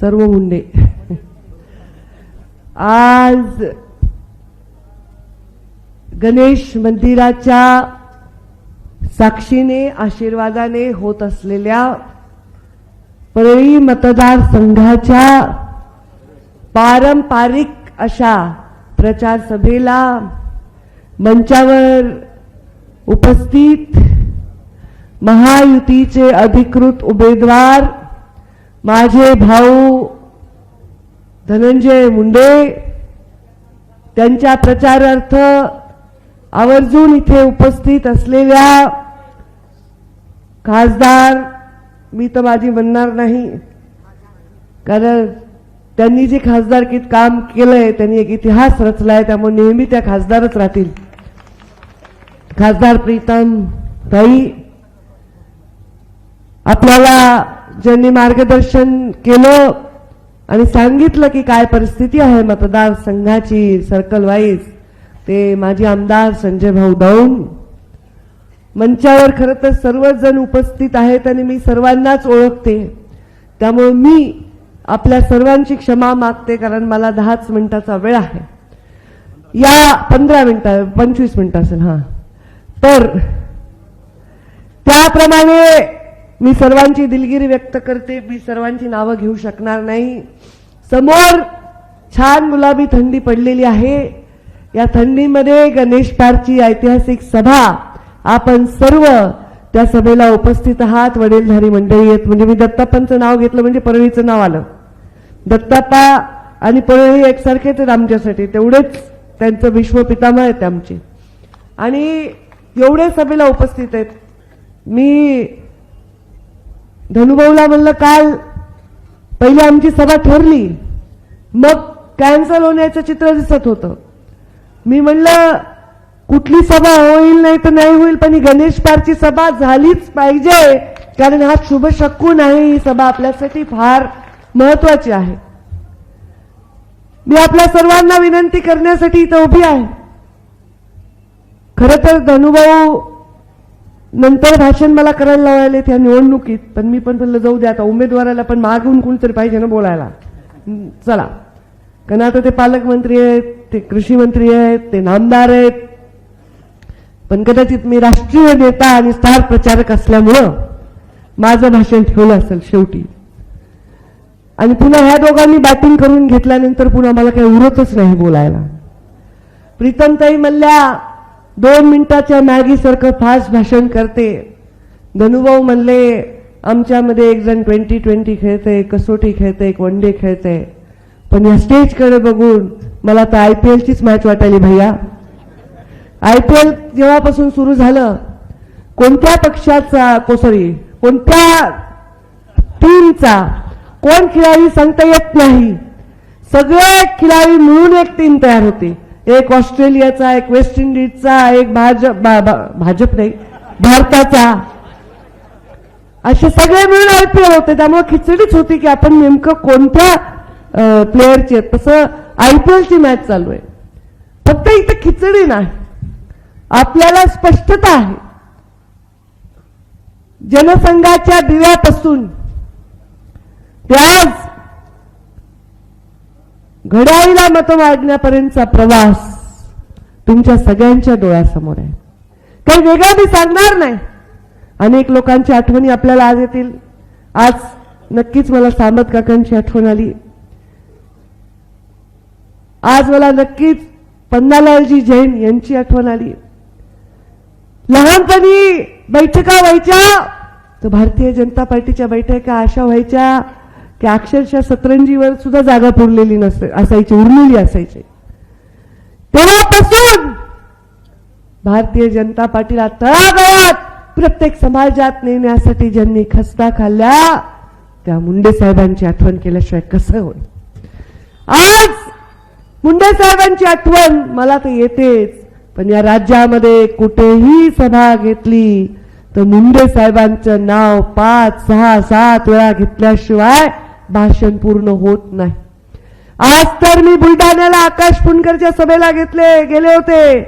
सर्व मुंडे, आज गणेश मंदिराच्या साक्षीने आशीर्वादाने होत असलेल्या परळी मतदारसंघाच्या पारंपरिक अशा प्रचार सभेला मंचावर उपस्थित महायुतीचे अधिकृत उमेदवार माझे भाऊ धनंजय मुंडे, त्यांच्या प्रचारार्थ आवर्जून इथे उपस्थित असलेल्या खासदार, मी तर माझी म्हणणार नाही कारण त्यांनी जे खासदारकीत काम केलंय त्यांनी एक इतिहास रचलाय, त्यामुळे नेहमी त्या खासदारच राहतील. खासदार प्रीतम ताई, आपल्याला ज्यांनी मार्गदर्शन केलं आणि सांगितलं की काय परिस्थिती आहे मतदारसंघाची सर्कल वाईज, ते माजी आमदार संजय भाऊ दौंड. मंचावर खरं तर सर्वच जण उपस्थित आहेत आणि मी सर्वांनाच ओळखते, त्यामुळे मी आपल्या सर्वांची क्षमा मागते कारण मला 10 मिनिटाचा वेळ आहे. या 15 मिनिटं 25 मिनिटं असेल, हां, तर त्याप्रमाणे मी सर्वांची दिलगिरी व्यक्त करते. मी सर्वांची नावं घेऊ शकणार नाही. समोर छान गुलाबी थंडी पडलेली आहे. या थंडीमध्ये गणेश पारची ऐतिहासिक सभा, आपण सर्व त्या सभेला उपस्थित आहात. वडीलधारी मंडळी आहेत, म्हणजे मी दत्ताप्पांचं नाव घेतलं म्हणजे परळीचं नाव आलं. दत्ताप्पा आणि परळी एकसारखेच आहेत आमच्यासाठी, तेवढेच त्यांचं विश्वपितामह आहेत आमचे, आणि एवढे सभेला उपस्थित आहेत. मी धनुभाऊला म्हणलं काल, पहिली आमची सभा ठरली, मग कॅन्सल होण्याचं चित्र दिसत होतं. मी म्हणलं कुठली सभा होईल नाही तर नाही होईल, पण ही गणेश पारची सभा झालीच पाहिजे कारण हा शुभ शकून आहे. ही सभा आपल्यासाठी फार महत्वाची आहे. मी आपल्या सर्वांना विनंती करण्यासाठी इथं उभी आहे. खरं तर धनुभाऊ नंतर भाषण मला करायला लावायला त्या निवडणुकीत, पण मी पण म्हणलं जाऊ दे, आता उमेदवाराला पण मागून कोणतरी पाहिजे ना बोलायला, चला, कारण आता ते पालकमंत्री आहेत, ते कृषी मंत्री आहेत, ते नामदार आहेत, पण कदाचित मी राष्ट्रीय नेता आणि स्टार प्रचारक असल्यामुळं माझं भाषण ठेवलं असेल शेवटी. आणि पुन्हा ह्या दोघांनी बॅटिंग करून घेतल्यानंतर पुन्हा मला काही उरतच नाही बोलायला. प्रीतमताई म्हणल्या 2 मिनिटाच्या मॅगीसारखं फास्ट भाषण करते. धनुभाऊ म्हणले आमच्यामध्ये एक जण 20-20 खेळते, कसोटी खेळते, एक वन डे खेळते, पण या स्टेजकडे बघून मला तर IPLचीच मॅच वाटायली भैया. IPL जेव्हापासून सुरू झालं, कोणत्या पक्षाचा कोणत्या टीमचा कोण खिलाडी सांगता येत नाही. सगळे खिलाडी मिळून एक टीम तयार होते. एक ऑस्ट्रेलियाचा, एक वेस्ट इंडिजचा, एक भाजप नाही भारताचा, असे सगळे मिळून IPL होते. त्यामुळे खिचडीच होती की आपण नेमकं कोणत्या प्लेअरची आहेत. तसं IPLची मॅच चालू आहे. फक्त इथं खिचडी नाही, आपल्याला स्पष्टता आहे. जनसंघाच्या दिव्यापासून ते आज घड्याळीला मतं मागण्यापर्यंतचा प्रवास तुमच्या सगळ्यांच्या डोळ्यासमोर आहे. काही वेगळं मी सांगणार नाही. अनेक लोकांची आठवणी आपल्याला आज येतील. आज नक्कीच मला सामंत काकांची आठवण आली. आज मला नक्कीच पन्नालालजी जैन यांची आठवण आली. लहानपणी बैठका व्हायच्या तर भारतीय जनता पार्टीच्या बैठका अशा व्हायच्या की अक्षरशः सतरंजीवर सुद्धा जागा पुरलेली असायची, उरलेली असायची. तेव्हापासून भारतीय जनता पार्टीला तळागाळात प्रत्येक समाजात नेण्यासाठी ज्यांनी खस्ता खाल्ल्या त्या मुंडे साहेबांची आठवण केल्याशिवाय कसं होईल. आज मुंडे साहेबांची आठवण मला तर येतेच, पण या राज्यामध्ये कुठेही सभा घेतली तर मुंडे साहेबांचं नाव 5, 6, 7 वेळा घेतल्याशिवाय भाषण पूर्ण होत नाही. आज तर मी बुलढाण्याला आकाश पुणकरच्या सभेला गेले होते.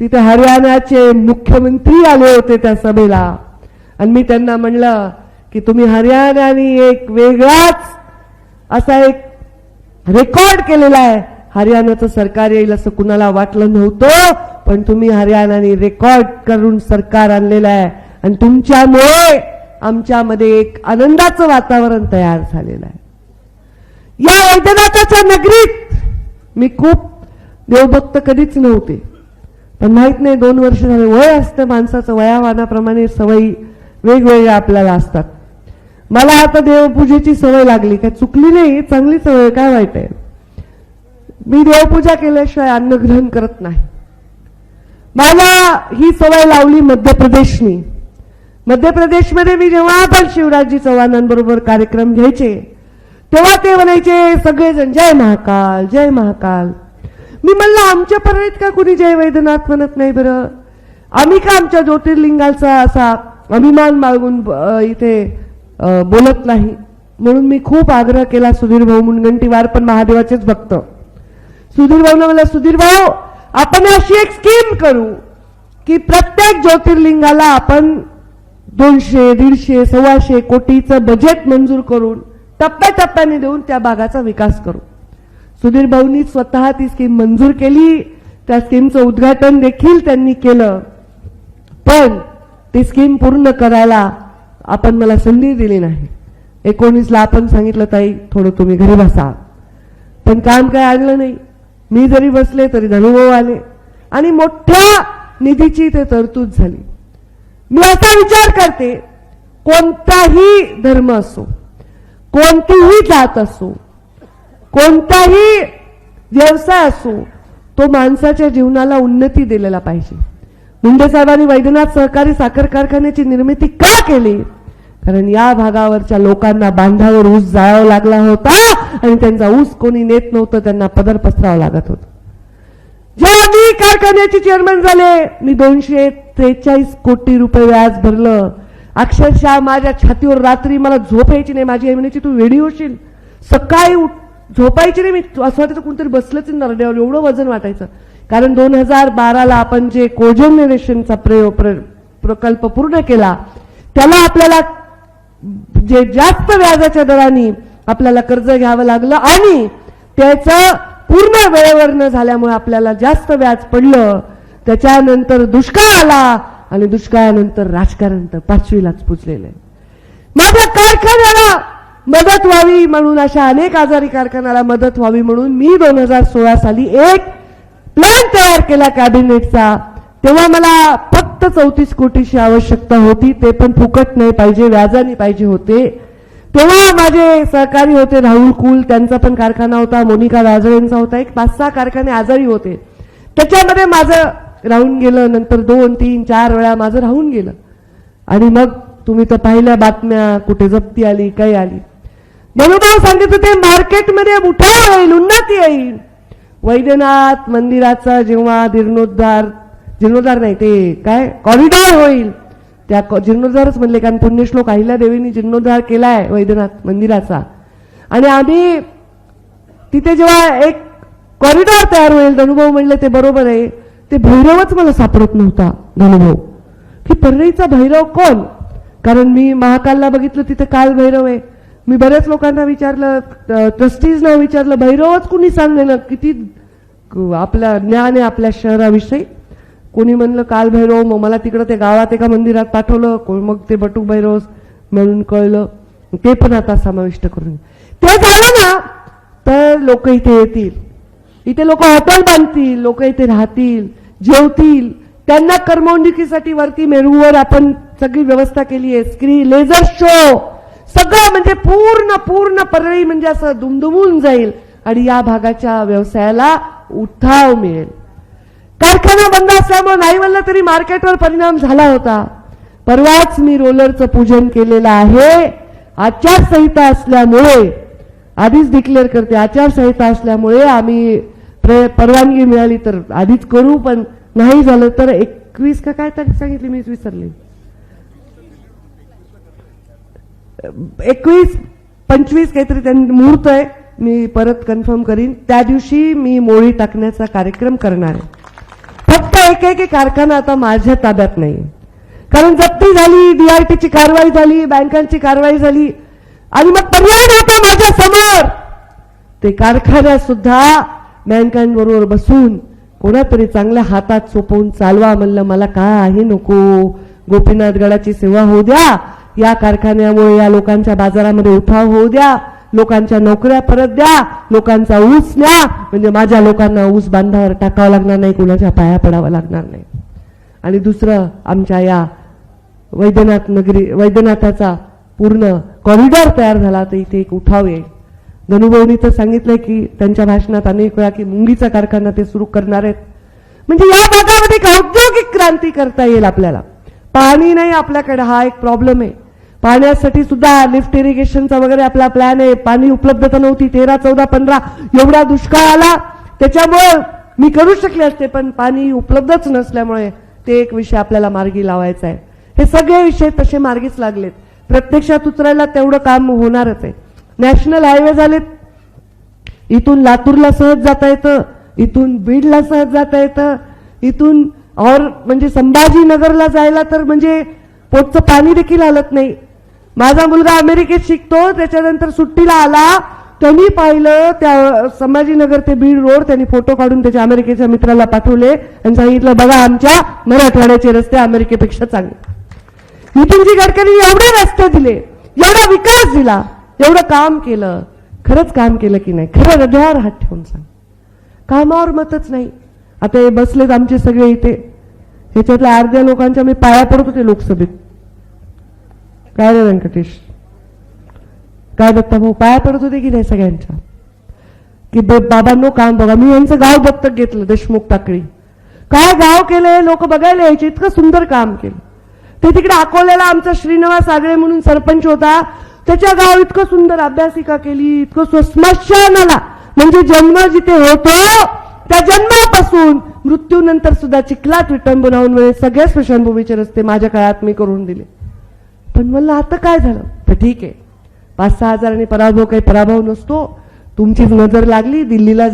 तिथे हरियाणाचे मुख्यमंत्री आले होते त्या सभेला, आणि मी त्यांना म्हणलं की तुम्ही हरियाणाने एक वेगळाच असा एक रेकॉर्ड केलेला आहे. हरियाणाचं सरकार येईल असं कुणाला वाटलं नव्हतं, पण तुम्ही हरियाणाने रेकॉर्ड करून सरकार आणलेलं आहे आणि तुमच्यामुळे आमच्यामध्ये एक आनंदाचं वातावरण तयार झालेलं आहे. या वैद्यनाथाच्या नगरीत मी खूप देवभक्त कधीच नव्हते, पण माहित नाही 2 वर्ष झाले. वय असतं माणसाचं, वयामानाप्रमाणे सवयी वेगवेगळ्या आपल्याला असतात. मला आता देवपूजेची सवय लागली, काय चुकली नाही, चांगली सवय, काय वाईट आहे. मी देवपूजा केल्याशिवाय अन्न ग्रहण करत नाही. मला ही सवय लावली मध्य प्रदेशनी. मध्य प्रदेशमध्ये मी जेव्हा पण शिवराजजी चव्हाणांबरोबर कार्यक्रम घ्यायचे तेव्हा ते म्हणायचे सगळेजण जय महाकाल जय महाकाल. मी म्हणलं आमच्या परळीत का कुणी जय वैद्यनाथ म्हणत नाही बरं? आम्ही का आमच्या ज्योतिर्लिंगाचा असा अभिमान बाळगून इथे बोलत नाही? म्हणून मी खूप आग्रह केला. सुधीर भाऊ मुनगंटीवार पण महादेवाचेच भक्त. सुधीर भाऊला म्हणलं, सुधीर भाऊ आपण अशी एक स्कीम करू की प्रत्येक ज्योतिर्लिंगाला आपण 200, 150, 125 कोटीचं बजेट मंजूर करून टप्प्याटप्प्याने देऊन त्या भागाचा विकास करू. सुधीर भाऊंनी स्वतः ती स्कीम मंजूर केली. त्या स्कीमचं उद्घाटन देखील त्यांनी केलं, पण ती स्कीम पूर्ण करायला आपण मला संधी दिली नाही. 19ला आपण सांगितलं ताई थोडं तुम्ही घरी बसा, पण काम काय आणलं नाही. मी जरी बसले तरी धनुभाऊ आले आणि मोठ्या निधीची ते तरतूद झाली. मी असा विचार करते, कोणताही धर्म असो, कोणतीही जात असो, कोणताही व्यवसाय असो, तो माणसाच्या जीवनाला उन्नती दिलेला पाहिजे. मुंडे साहेबांनी वैद्यनाथ सहकारी साखर कारखान्याची निर्मिती का केली? कारण या भागावरच्या लोकांना बांधावर ऊस जाळावा लागला होता आणि त्यांचा ऊस कोणी नेत नव्हतं, त्यांना पदर पसरावं लागत होतं. जेव्हा मी कारखान्याचे चेअरमन झाले, मी 243 कोटी रुपये व्याज भरलं. अक्षरशः माझ्या छातीवर रात्री मला झोप यायची नाही. माझी आई म्हणायची तू वेडी होशील. सकाळी झोपायची नाही. मी असं वाटायचं कोणतरी बसलंच नरड्यावर, एवढं वजन वाटायचं. कारण 2012ला आपण जे कोजनरेशनचा प्रकल्प पूर्ण केला त्याला आपल्याला जे जास्त व्याजाच्या दराने आपल्याला कर्ज घ्यावं लागलं आणि त्याचं पूर्ण वेळेवर न झाल्यामुळे आपल्याला जास्त व्याज पडलं. त्याच्यानंतर दुष्काळ आला आणि दुष्काळानंतर राजकारण तर 5वीलाच पुजलेलं आहे. माझ्या कारखान्याला मदत व्हावी म्हणून, अशा अनेक आजारी कारखान्याला मदत व्हावी म्हणून मी 2016 साली एक प्लॅन तयार केला कॅबिनेटचा. तेव्हा मला फक्त 34 कोटीची आवश्यकता होती, ते पण फुकट नाही पाहिजे, व्याजाने पाहिजे होते. तेव्हा माझे सहकारी होते राहुल कुल, त्यांचा पण कारखाना होता, मोनिका राजळेंचा होता. एक 5-6 कारखाने आजारी होते. त्याच्यामध्ये माझं राहून गेलं. नंतर 2, 3, 4 वेळा माझं राहून गेलं. आणि मग तुम्ही तर पाहिल्या बातम्या, कुठे जप्ती आली, काय आली. धनुभाऊ सांगितलं ते मार्केटमध्ये उठाव होईल, उन्नती येईल. वैद्यनाथ मंदिराचा जेव्हा जीर्णोद्धार नाही ते काय कॉरिडॉर होईल, त्या जीर्णोद्धारच म्हणले, कारण पुण्यश्लोक अहिल्यादेवींनी जीर्णोद्धार केलाय वैद्यनाथ मंदिराचा. आणि आम्ही तिथे जेव्हा एक कॉरिडॉर तयार होईल, धनुभाऊ म्हणले ते बरोबर आहे. ते भैरवच मला सापडत नव्हता धनुभाऊ, की परळीचा भैरव कोण? कारण मी महाकालला बघितलं तिथे काल भैरव आहे. मी बऱ्याच लोकांना विचारलं, ट्रस्टीजना विचारलं, भैरवच कुणी सांगलेलं? किती आपल्या ज्ञान आहे आपल्या शहराविषयी. कोणी म्हणलं काल भैरव, मग मला तिकडं ते गावात एका मंदिरात पाठवलं, मग ते बटूक भैरव म्हणून कळलं. ते पण आता समाविष्ट करून ते झालं ना तर लोक इथे येतील, इथे लोक हॉटेल बांधतील, लोक इथे राहतील, जेवतील. त्यांना करमणुकीसाठी वरती मेरूवर आपण सगळी व्यवस्था केली आहे. स्क्रीन, लेझर शो, सगळं म्हणजे पूर्ण परळी म्हणजे असं दुमदुमून जाईल आणि या भागाच्या व्यवसायाला उठाव मिळेल. कारखाना बंद असल्यामुळे नाही म्हणलं तरी मार्केटवर परिणाम झाला होता. परवाच मी रोलरचं पूजन केलेलं आहे. आचारसंहिता असल्यामुळे, आधीच डिक्लेअर करते, आचारसंहिता असल्यामुळे आम्ही परवानगी मिळाली तर आधीच करू, पण नाही झालं तर 21 का काय तारीख सांगितली मी विसरले, 21-25 काहीतरी त्यांनी मुहूर्त आहे. मी परत कन्फर्म करीन. त्या दिवशी मी मोळी टाकण्याचा कार्यक्रम करणार आहे. फक्त एक कारखाना आता माझ्या ताब्यात नाही, कारण जप्ती झाली, डीआरटीची कारवाई झाली, बँकांची कारवाई झाली आणि मग पर्याय नव्हता माझ्या समोर. ते कारखान्यात सुद्धा मॅनकाइंड बरोबर बसून कोणातरी चांगल्या हातात सोपवून चालवा म्हणलं. मला काही नको, गोपीनाथ गडाची सेवा होऊ द्या, या कारखान्यामुळे या लोकांच्या बाजारामध्ये उठाव होऊ द्या, लोकांच्या नोकऱ्या परत द्या, लोकांचा ऊस न्या, म्हणजे माझ्या लोकांना ऊस बांधावर टाकावं लागणार नाही, कुणाच्या पाया पडावं लागणार नाही. आणि दुसरं, आमच्या या वैद्यनाथाचा पूर्ण कॉरिडॉर तयार झाला तर इथे एक उठाव येईल. धनुभाऊनी तर सांगितलंय की त्यांच्या भाषणात अनेक वेळा की मुंगीचा कारखाना ते सुरू करणार आहेत. म्हणजे या भागामध्ये एक औद्योगिक क्रांती करता येईल आपल्याला. पाणी नाही आपल्याकडे, हा एक प्रॉब्लेम आहे. पाण्यासाठी सुद्धा लिफ्ट इरिगेशनचा वगैरे आपला प्लॅन आहे. पाणी उपलब्धता नव्हती, 13, 14, 15 एवढा दुष्काळ आला, त्याच्यामुळे मी करू शकले असते, पण पाणी उपलब्धच नसल्यामुळे ते एक विषय आपल्याला मार्गी लावायचा आहे. हे सगळे विषय तसे मार्गीच लागलेत. प्रत्यक्षात उतरायला तेवढं काम होणारच आहे. नॅशनल हायवे झालेत, इथून लातूरला सहज जाता येतं, इथून बीडला सहज जाता येतं, इथून और म्हणजे संभाजीनगरला जायला तर म्हणजे पोटचं पाणी देखील हलत नाही. माझा मुलगा अमेरिकेत शिकतो, त्याच्यानंतर सुट्टीला आला, त्यांनी पाहिलं त्या संभाजीनगर ते बीड रोड, त्यांनी फोटो काढून त्याच्या अमेरिकेच्या मित्राला पाठवले आणि सांगितलं, बघा आमच्या मराठवाड्याचे रस्ते अमेरिकेपेक्षा चांगले. नितीनजी गडकरी एवढे रस्ते दिले, एवढा विकास दिला, एवढं काम केलं. खरंच काम केलं की नाही? खरं हृदयावर हात ठेवून सांग. कामावर मतच नाही. आता हे बसलेत आमचे सगळे इथे, ह्याच्यातल्या अर्ध्या लोकांच्या मी पाया पडत होते लोकसभेत. काय रे व्यंकटेश, काय दत्ता भाऊ, पाया पडत होते की नाही सगळ्यांच्या, की बाबांनो काम बघा. मी यांचं गाव दत्तक घेतलं, देशमुख टाकळी. काय गाव केलंय, लोक बघायला यायचे, इतकं सुंदर काम केलं. ते तिकडे अकोल्याला आमचा श्रीनिवास आगळे म्हणून सरपंच होता, त्याच्या गाव इतकं सुंदर अभ्यासिका केली, इतकं स्मशानाला म्हणजे जन्म जिथे होतो त्या जन्मापासून मृत्यूनंतर सुद्धा चिखलात विटंबना होऊन सगळ्या स्मशानभूमीचे रस्ते माझ्या काळात मी करून दिले. पण म्हणलं आता काय झालं, तर ठीक आहे, 5-6 हजारांनी पराभव, काही पराभव नसतो. तुमचीच नजर लागली, दिल्लीला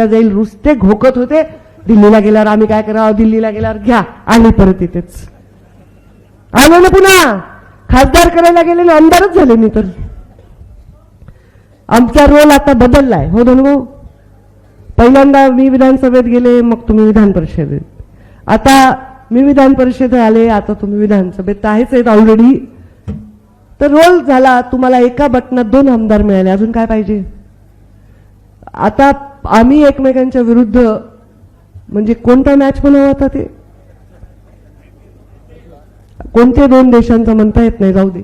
जाईल रुसते घोकत होते. दिल्लीला गेल्यावर आम्ही काय करावं, दिल्लीला गेल्यावर घ्या, आली परत इथेच आलो ना, पुन्हा खासदार करायला गेलेले आमदारच झाले मी तर. आमचा रोल आता बदललाय हो धनुभाऊ. पहिल्यांदा मी विधानसभेत गेले, मग तुम्ही विधान परिषदेत, आता मी विधान परिषदेत आले, आता तुम्ही विधानसभेत आहेच आहेत ऑलरेडी. तर रोल झाला. तुम्हाला एका बटनात 2 आमदार मिळाले, अजून काय पाहिजे? आता आम्ही एकमेकांच्या विरुद्ध म्हणजे कोणता मॅच म्हणावा आता, ते कोणत्या 2 देशांचा म्हणता येत नाही, जाऊ दे.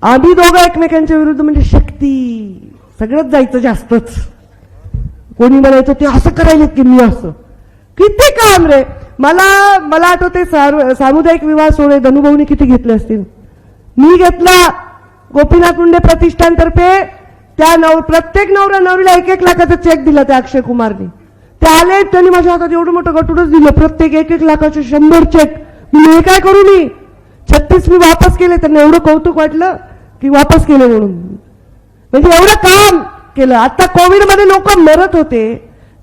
आम्ही दोघं एकमेकांच्या विरुद्ध म्हणजे शक्ती, सगळंच जायचं जास्तच. कोणी म्हणायचं ते असं करायलेत की मी असं, किती काम रे. मला आठवते सामुदायिक विवाह सोहळे धनुभाऊनी किती घेतले असतील. मी घेतला गोपीनाथ मुंडे प्रतिष्ठानतर्फे, त्या प्रत्येक नवरा नवरीला 1-1 लाखाचा चेक दिला त्या अक्षय कुमारने. ते आले, त्यांनी माझ्या हातात एवढं मोठं गटूनच दिलं, प्रत्येक 1-1 लाखाचे 100 चेक. मी हे काय करू, मी 36 मी वापस केले. त्यांना एवढं कौतुक वाटलं की वापस केले म्हणून, म्हणजे एवढं काम केलं. आता कोविडमध्ये लोक मरत होते,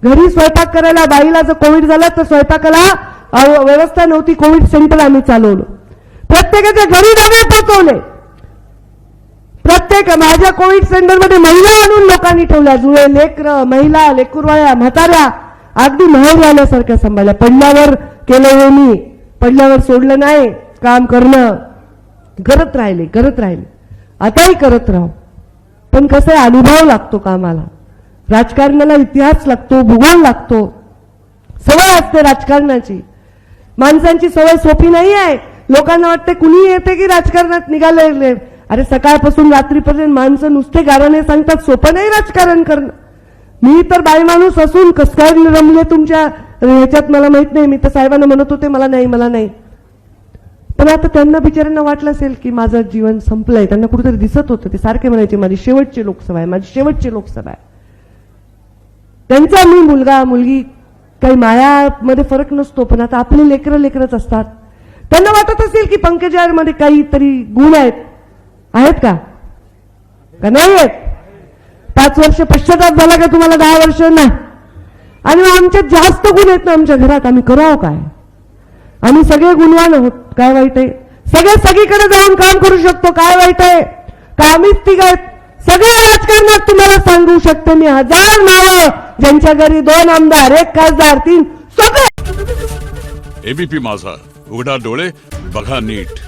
घरी स्वयंपाक करायला बाईला जर कोविड झाला तर स्वयंपाकाला व्यवस्था नव्हती, कोविड सेंटर आम्ही चालवलं, प्रत्येकाच्या घरी डबे पोहोचवले. प्रत्येक माझ्या कोविड सेंटरमध्ये महिला आणून लोकांनी ठेवल्या, जुळे लेकरं, महिला, लेकुरवाळ्या, म्हाताऱ्या, अगदी माहेर आल्यासारख्या सांभाळल्या. पडल्यावर केलं हे मी, पडल्यावर सोडलं नाही, काम करणं करत राहिले, आताही करत राहू. पण कसं आहे, अनुभव लागतो कामाला, राजकारणाला इतिहास लागतो, भूगोल लागतो, सवय असते राजकारणाची. माणसांची सवय सोपी नाही आहे. लोकांना वाटते कुणी येते की राजकारणात निघाले. अरे सकाळपासून रात्रीपर्यंत माणसं नुसते गाराने सांगतात, सोपं नाही राजकारण करणं. मी तर बाई माणूस असून कसं काय रमले तुमच्या ह्याच्यात मला माहित नाही. मी तर साहेबांना म्हणत होते मला नाही. पण आता त्यांना बिचाऱ्यांना वाटलं असेल की माझं जीवन संपलंय. त्यांना कुठेतरी दिसत होतं, ते सारखे म्हणायचे माझी शेवटची लोकसभा आहे. त्यांचा मी मुलगा मुलगी काही मायामध्ये फरक नसतो, पण आता आपले लेकरच असतात. त्यांना वाटत असेल की पंकजामध्ये काहीतरी गुण आहेत का नाही आहेत? 5 वर्ष पश्चाताप झाला का तुम्हाला? 10 वर्ष ना. आणि आमच्यात जास्त गुण आहेत ना आमच्या घरात, आम्ही करावं काय? आम्ही सगळे गुणवान आहोत, काय वाईट आहे? सगळीकडे जाऊन काम करू शकतो, काय वाईट आहे? का आम्हीच तिघ आहेत सगळ्या राजकारणात तुम्हाला सांगू शकते मी, 1000 नावं ज्यांच्या घरी 2 आमदार 1 खासदार 3 सगळे. एबीपी माझा, उघडा डोळे बघा नीट.